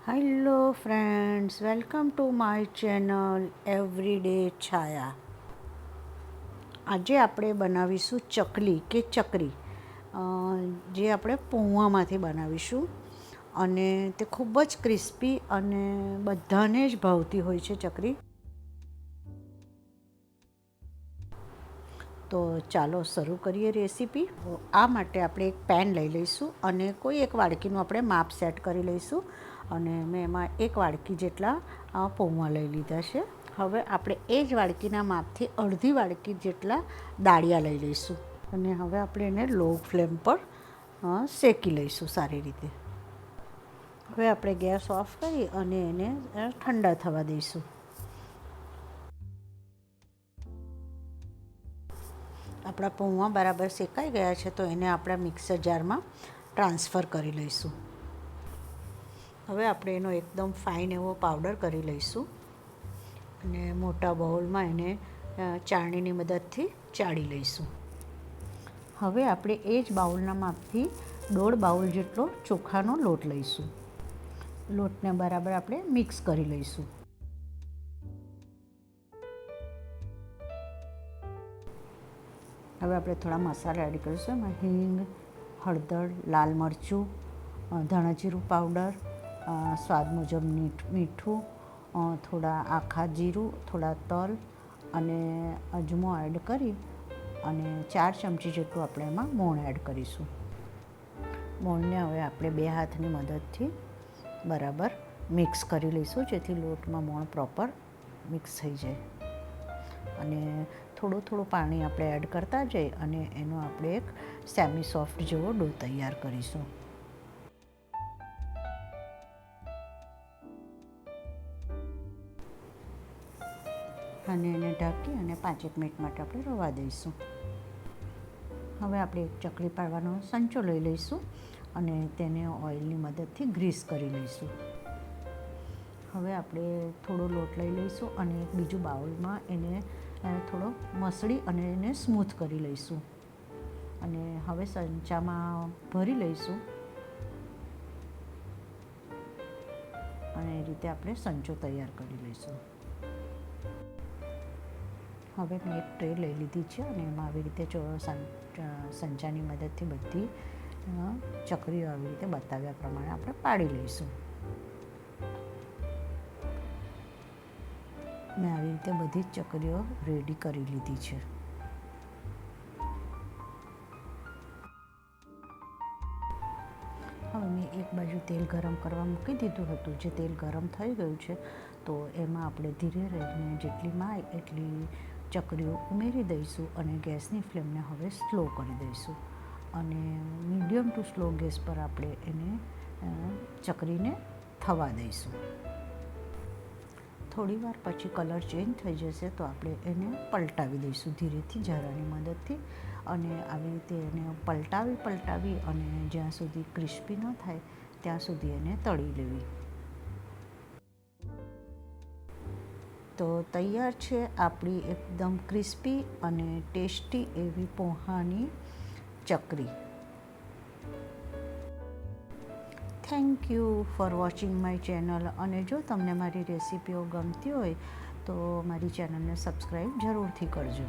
Hello friends, welcome to my channel everyday Chhaya. આજે આપણે બનાવીશું ચકલી કે ચકરી, જે આપણે પૌવામાંથી બનાવીશું અને તે ખૂબ જ ક્રિસ્પી અને બધાને જ ભાવતી હોય છે ચકરી. તો ચાલો શરૂ કરીએ રેસીપી. આ માટે આપણે એક પેન લઈ લઈશું અને કોઈ એક વાડકીનું આપણે માપ સેટ કરી લઈશું અને મેં એમાં એક વાડકી જેટલા પૌવા લઈ લીધા છે. હવે આપણે એ જ વાડકીના માપથી અડધી વાડકી જેટલા દાળિયા લઈ લઈશું અને હવે આપણે એને લો ફ્લેમ પર શેકી લઈશું સારી રીતે. હવે આપણે ગેસ ઓફ કરી અને એને ઠંડા થવા દઈશું. આપણા પૌવા બરાબર શેકાઈ ગયા છે તો એને આપણા મિક્સર જારમાં ટ્રાન્સફર કરી લઈશું. હવે આપણે એનો એકદમ ફાઇન એવો પાવડર કરી લઈશું અને મોટા બાઉલમાં એને ચાળણીની મદદથી ચાળી લઈશું. હવે આપણે એ જ બાઉલના માપથી 1.5 બાઉલ જેટલો ચોખાનો લોટ લઈશું. લોટને બરાબર આપણે મિક્સ કરી લઈશું. હવે આપણે થોડા મસાલા એડ કરીશું. એમાં હિંગ, હળદર, લાલ મરચું, ધાણા જીરું પાવડર, સ્વાદ મુજબ મીઠું, થોડા આખા જીરું, થોડા તલ અને અજમો એડ કરી અને 4 ચમચી જેટલું આપણે એમાં મોણ એડ કરીશું. મોણને હવે આપણે 2 હાથની મદદથી બરાબર મિક્સ કરી લઈશું, જેથી લોટમાં મોણ પ્રોપર મિક્સ થઈ જાય. અને થોડું પાણી આપણે એડ કરતા જઈએ અને એનો આપણે એક સેમી સોફ્ટ જેવો ડો તૈયાર કરીશું. અને એને ઢાંકી અને 5 મિનિટ માટે આપણે રવા દઈશું. હવે આપણે એક ચકલી પાડવાનો સંચો લઈ લઈશું અને તેને ઓઇલની મદદથી ગ્રીસ કરી લઈશું. હવે આપણે થોડો લોટ લઈ લઈશું અને એક બીજું બાઉલમાં એને થોડો મસળી અને એને સ્મૂથ કરી લઈશું અને હવે સંચામાં ભરી લઈશું અને એ રીતે આપણે સંચો તૈયાર કરી લઈશું. હવે મેં એક ટ્રે લઈ લીધી છે અને એમાં આવી રીતે સંચાની મદદથી બધી ચકરીઓ આવી રીતે બતાવ્યા પ્રમાણે આપણે પાડી લઈશું. મેં આવી રીતે બધી જ ચકરીઓ રેડી કરી લીધી છે. હવે મેં એક બાજુ તેલ ગરમ કરવા મૂકી દીધું હતું. જે તેલ ગરમ થઈ ગયું છે તો એમાં આપણે ધીરે રહીને જેટલી માય એટલી ચકરીઓ ઉમેરી દઈશું અને ગેસની ફ્લેમને હવે સ્લો કરી દઈશું અને મીડિયમ ટુ સ્લો ગેસ પર આપણે એને ચકરીને થવા દઈશું. થોડી વાર પછી કલર ચેન્જ થઈ જશે તો આપણે એને પલટાવી દઈશું ધીરેથી જરાની મદદથી અને આવી રીતે એને પલટાવી અને જ્યાં સુધી ક્રિસ્પી ન થાય ત્યાં સુધી એને તળી લેવી. તો તૈયાર છે આપણી એકદમ ક્રિસ્પી અને ટેસ્ટી એવી પોહાની ચકરી. Thank you for watching my channel. અને જો તમને મારી રેસીપીઓ ગમતી હોય તો મારી ચેનલને સબસ્ક્રાઈબ જરૂરથી કરજો.